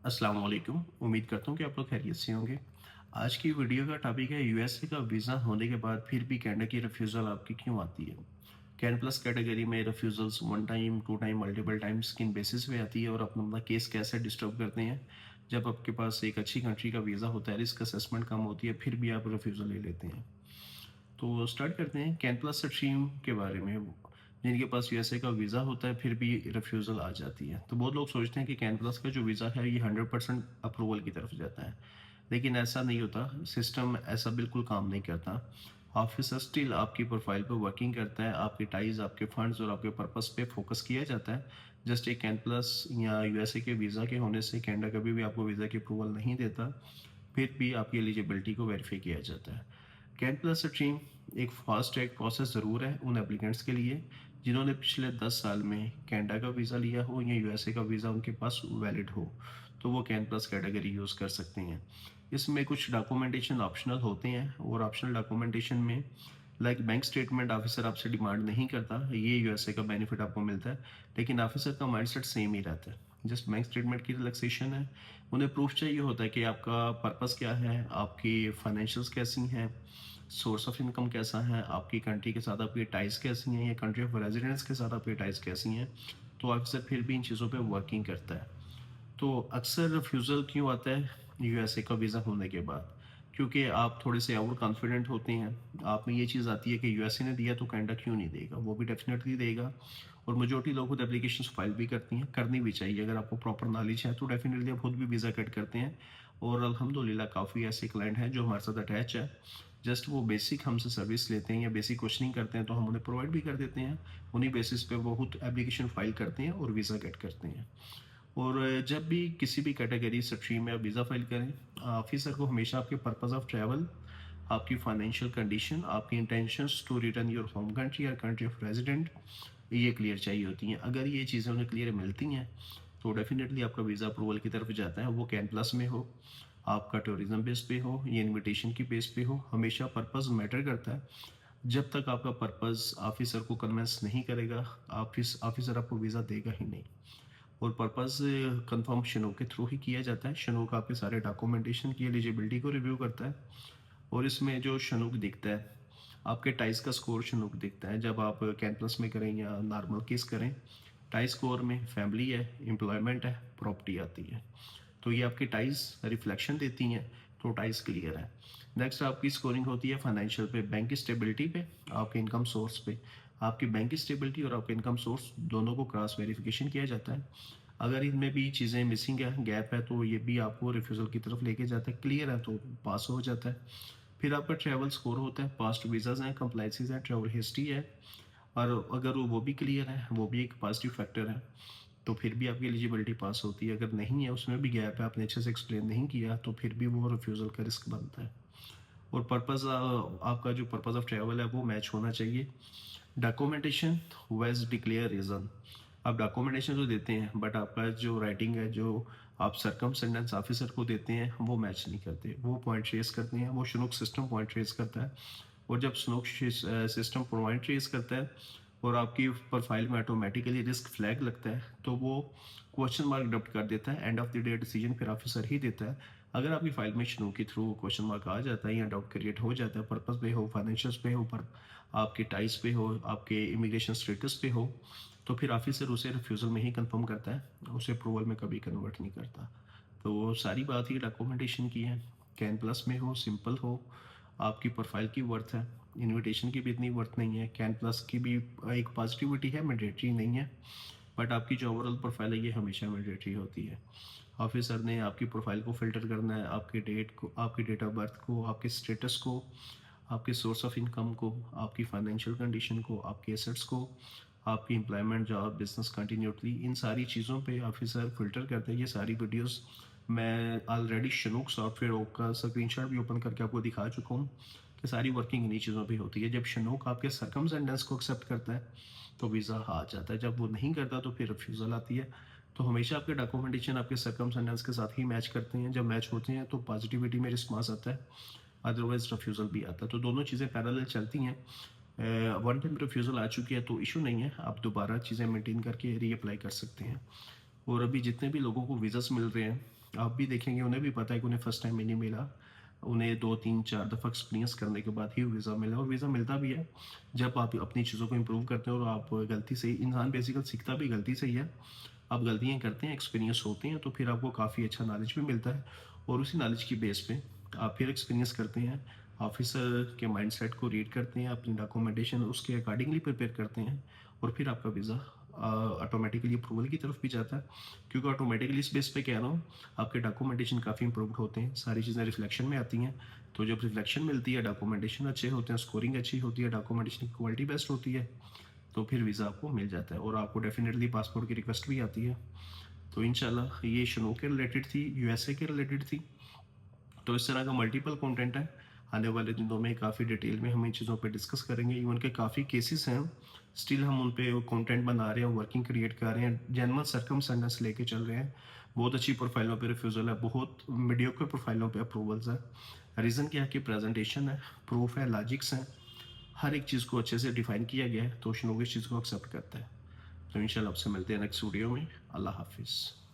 अस्सलाम वालेकुम। उम्मीद करता हूँ कि आप लोग खैरियत से होंगे। आज की वीडियो का टॉपिक है यूएसए का वीज़ा होने के बाद फिर भी कनाडा की रिफ्यूज़ल आपकी क्यों आती है? कैन प्लस कैटेगरी में refusals 1 time, 2 time, multiple times किन बेसिस पे आती है और अपना केस कैसे डिस्टर्ब करते हैं? जब आपके पास एक अच्छी कंट्री का वीज़ा होता है, रिस्क असेसमेंट कम होती है, फिर भी आप रिफ्यूज़ल ले लेते हैं। तो स्टार्ट करते हैं कैन प्लस स्ट्रीम के बारे में। जिनके पास यूएसए का वीज़ा होता है फिर भी रिफ्यूज़ल आ जाती है। तो बहुत लोग सोचते हैं कि कैन प्लस का जो वीज़ा है ये 100% अप्रूवल की तरफ जाता है, लेकिन ऐसा नहीं होता। सिस्टम ऐसा बिल्कुल काम नहीं करता। ऑफिसर स्टिल आपकी प्रोफाइल पे वर्किंग करता है, आपके टाइज, आपके फंड्स और आपके पर्पस पे फोकस किया जाता है। जस्ट एक कैन प्लस या यूएसए के वीज़ा के होने से कैनेडा कभी भी आपको वीज़ा की अप्रूवल नहीं देता, फिर भी आपकी एलिजिबिलिटी को वेरीफाई किया जाता है। कैन प्लस स्ट्रीम एक फास्ट ट्रैक प्रोसेस ज़रूर है उन एप्लीकेंट्स के लिए जिन्होंने पिछले 10 साल में कनाडा का वीज़ा लिया हो या यूएसए का वीज़ा उनके पास वैलिड हो, तो वो कैन प्लस कैटेगरी यूज़ कर सकते हैं। इसमें कुछ डॉक्यूमेंटेशन ऑप्शनल होते हैं और ऑप्शनल डॉक्यूमेंटेशन में लाइक बैंक स्टेटमेंट ऑफिसर आपसे डिमांड नहीं करता, ये यूएसए का बेनिफिट आपको मिलता है। लेकिन ऑफिसर का माइंडसेट सेम ही रहता है, जस्ट बैंक स्टेटमेंट की रिलैक्सेशन है। उन्हें प्रूफ चाहिए होता है कि आपका पर्पस क्या है, आपकी फाइनेंशियल्स कैसी हैं, सोर्स ऑफ इनकम कैसा है, आपकी कंट्री के साथ आपकी टाइज कैसी हैं या कंट्री ऑफ रेजिडेंस के साथ आपकी टाइज कैसी हैं। तो ऑफिसर फिर भी इन चीज़ों पे वर्किंग करता है। तो अक्सर रिफ्यूज़ल क्यों आता है यूएसए का वीज़ा होने के बाद? क्योंकि आप थोड़े से ओवर कॉन्फिडेंट होते हैं। आप में ये चीज़ आती है कि यूएसए ने दिया तो कनाडा क्यों नहीं देगा? वो भी डेफ़िनेटली देगा। और मेजॉरिटी लोग खुद एप्लीकेशंस फाइल भी करती हैं, करनी भी चाहिए। अगर आपको प्रॉपर नॉलेज है तो डेफ़िनेटली आप खुद भी वीज़ा कट करते हैं। और अल्हम्दुलिल्लाह काफ़ी ऐसे क्लाइंट हैं जो हमारे साथ अटैच है। जस्ट वो बेसिक हमसे सर्विस लेते हैं या बेसिक क्वेश्चनिंग करते हैं तो हम उन्हें प्रोवाइड भी कर देते हैं। उन्हीं बेसिस पे वो खुद एप्लीकेशन फाइल करते हैं और वीज़ा गेट करते हैं। और जब भी किसी भी कैटेगरी स्ट्रीम में आप वीज़ा फाइल करें, ऑफिसर को हमेशा आपके पर्पस ऑफ ट्रैवल, आपकी फाइनेंशियल कंडीशन, आपकी intentions to return your home country या कंट्री ऑफ रेजिडेंट, ये क्लियर चाहिए होती हैं। अगर ये चीज़ें उन्हें क्लियर मिलती हैं तो डेफिनेटली आपका वीज़ा अप्रूवल की तरफ जाता है। वो कैन प्लस में हो, आपका टूरिज्म बेस पे हो या इनविटेशन की बेस पे हो, हमेशा पर्पस मैटर करता है। जब तक आपका पर्पस ऑफिसर को कन्विंस नहीं करेगा, ऑफिसर आपको वीज़ा देगा ही नहीं। और पर्पस कंफर्म शनोक के थ्रू ही किया जाता है। शनोक आपके सारे डॉक्यूमेंटेशन की एलिजिबिलिटी को रिव्यू करता है। और इसमें जो शनोक दिखता है, आपके टाइस का स्कोर शनोक दिखता है। जब आप कैन प्लस में करें या नॉर्मल केस करें, टाई स्कोर में फैमिली है, एम्प्लॉयमेंट है, प्रॉपर्टी आती है। तो ये आपकी टाइज रिफ्लेक्शन देती हैं, तो टाइज क्लियर है। नेक्स्ट आपकी स्कोरिंग होती है फाइनेंशियल पे, बैंक की स्टेबिलिटी पे, आपके इनकम सोर्स पे। आपकी बैंक की स्टेबिलिटी और आपके इनकम सोर्स दोनों को क्रॉस वेरिफिकेशन किया जाता है। अगर इनमें भी चीज़ें मिसिंग है, गैप है, तो ये भी आपको रिफ्यूज़ल की तरफ लेके जाता है। क्लियर है तो पास हो जाता है। फिर आपका ट्रैवल स्कोर होता है, पास्ट वीज़ाज़ हैं, कंप्लाइंसेस हैं, ट्रैवल हिस्ट्री है। और अगर वो भी क्लियर है, वो भी एक पॉजिटिव फैक्टर है, तो फिर भी आपकी एलिजिबिलिटी पास होती है। अगर नहीं है, उसमें भी गैप है, आपने अच्छे से एक्सप्लेन नहीं किया, तो फिर भी वो रिफ्यूज़ल का रिस्क बनता है। और पर्पज़ आपका जो पर्पज़ ऑफ ट्रैवल है वो मैच होना चाहिए। डॉक्यूमेंटेशन वेज डिक्लेयर रीज़न। आप डॉक्यूमेंटेशन तो देते हैं बट आपका जो राइटिंग है, जो आप सरकमस्टेंस ऑफिसर को देते हैं, वो मैच नहीं करते। वो पॉइंट रेस करते हैं, वो शनूक सिस्टम पॉइंट रेस करता है। और जब स्नोक सिस्टम पॉइंट रेस करता है और आपकी प्रोफाइल में ऑटोमेटिकली रिस्क फ्लैग लगता है, तो वो क्वेश्चन मार्क अडॉप्ट कर देता है। End of the day decision फिर ऑफिसर ही देता है। अगर आपकी फाइल में शनू के थ्रू क्वेश्चन मार्क आ जाता है या डाउट क्रिएट हो जाता है, पर्पस पे हो, फाइनेंशियल्स पे हो, पर आपके टाइज पे हो, आपके इमिग्रेशन स्टेटस पे हो, तो फिर ऑफिसर उसे रिफ्यूज़ल में ही कंफर्म करता है, उसे अप्रूवल में कभी कन्वर्ट नहीं करता। तो सारी बात ही डॉक्यूमेंटेशन की है। कैन प्लस में हो, सिंपल हो, आपकी प्रोफाइल की वर्थ है। इनविटेशन की भी इतनी वर्थ नहीं है। कैन प्लस की भी एक पॉजिटिविटी है, मैंडेटरी नहीं है। बट आपकी जो ओवरऑल प्रोफाइल है ये हमेशा मैंडेटरी होती है। ऑफिसर ने आपकी प्रोफाइल को फ़िल्टर करना है, आपके डेट को, आपकी डेट ऑफ बर्थ को, आपके स्टेटस को, आपके सोर्स ऑफ इनकम को, आपकी फाइनेंशियल कंडीशन को, आपके एसेट्स को, आपकी एम्प्लॉयमेंट, जॉब, बिजनेस कंटिन्यूटी, इन सारी चीज़ों पे ऑफिसर फ़िल्टर करते हैं। ये सारी वीडियोस मैं ऑलरेडी शनूक सॉफ्टवेयर का स्क्रीनशॉट भी ओपन करके आपको दिखा चुका हूँ कि सारी वर्किंग इन्हीं चीज़ों पे होती है। जब शनूक आपके सरकमस्टेंसेस को एक्सेप्ट करता है तो वीज़ा आ जाता है, जब वो नहीं करता तो फिर रिफ्यूज़ल आती है। तो हमेशा आपके डॉक्यूमेंटेशन आपके सरकमस्टेंसेस के साथ ही मैच करते हैं। जब मैच होते हैं तो पॉजिटिविटी में रिस्पॉन्स आता है, अदरवाइज रिफ्यूज़ल भी आता है। तो दोनों चीज़ें पैरेलल चलती हैं। वन टाइम रिफ्यूज़ल आ चुकी है तो इशू नहीं है, आप दोबारा चीज़ें मेंटेन करके रीअप्लाई कर सकते हैं। और अभी जितने भी लोगों को वीज़ास मिल रहे हैं, आप भी देखेंगे उन्हें भी पता है कि उन्हें फर्स्ट टाइम में नहीं मिला। उन्हें 2, 3, 4 दफ़ा एक्सपीरियंस करने के बाद ही वीज़ा मिला, और वीज़ा मिलता भी है जब आप अपनी चीज़ों को इम्प्रूव करते हैं और आप गलती से ही, इंसान बेसिकली सीखता भी गलती से ही है। आप गलतियाँ करते हैं, एक्सपीरियंस होते हैं, तो फिर आपको काफ़ी अच्छा नॉलेज भी मिलता है, और उसी नॉलेज की बेस पे आप फिर एक्सपीरियंस करते हैं, ऑफिसर के माइंडसेट को रीड करते हैं, अपनी डॉक्यूमेंटेशन उसके अकॉर्डिंगली प्रिपेयर करते हैं, और फिर आपका वीज़ा ऑटोमेटिकली अप्रूवल की तरफ भी जाता है। क्योंकि ऑटोमेटिकली इस बेस पे कह रहा हूँ, आपके डॉक्यूमेंटेशन काफ़ी इंप्रूव्ड होते हैं, सारी चीज़ें रिफ्लेक्शन में आती हैं। तो जब रिफ्लेक्शन मिलती है, डॉक्यूमेंटेशन अच्छे होते हैं, स्कोरिंग अच्छी होती है, डॉक्यूमेंटेशन की क्वालिटी बेस्ट होती है, तो फिर वीज़ा आपको मिल जाता है, और आपको डेफिनेटली पासपोर्ट की रिक्वेस्ट भी आती है। तो इंशाल्लाह ये शनो के रिलेटेड थी, यूएसए के रिलेटेड थी। तो इस तरह का मल्टीपल कंटेंट है। आने वाले दिनों में काफ़ी डिटेल में हम इन चीज़ों पे डिस्कस करेंगे। इवन के काफ़ी केसेस हैं, स्टिल हम उन पे कंटेंट बना रहे हैं, वर्किंग क्रिएट कर रहे हैं, जेन्युइन सर्कमस्टेंसेस लेके चल रहे हैं। बहुत अच्छी प्रोफाइलों पे रिफ्यूज़ल है, बहुत मीडियोकर प्रोफाइलों पे अप्रूवल्स है। रीज़न क्या है कि प्रेजेंटेशन है, प्रूफ है, लॉजिक्स हैं, हर एक चीज़ को अच्छे से डिफाइन किया गया है, तो शनोग इस चीज़ को एक्सेप्ट करता है। तो इंशाल्लाह आपसे मिलते हैं नेक्स्ट वीडियो में। अल्लाह हाफिज़।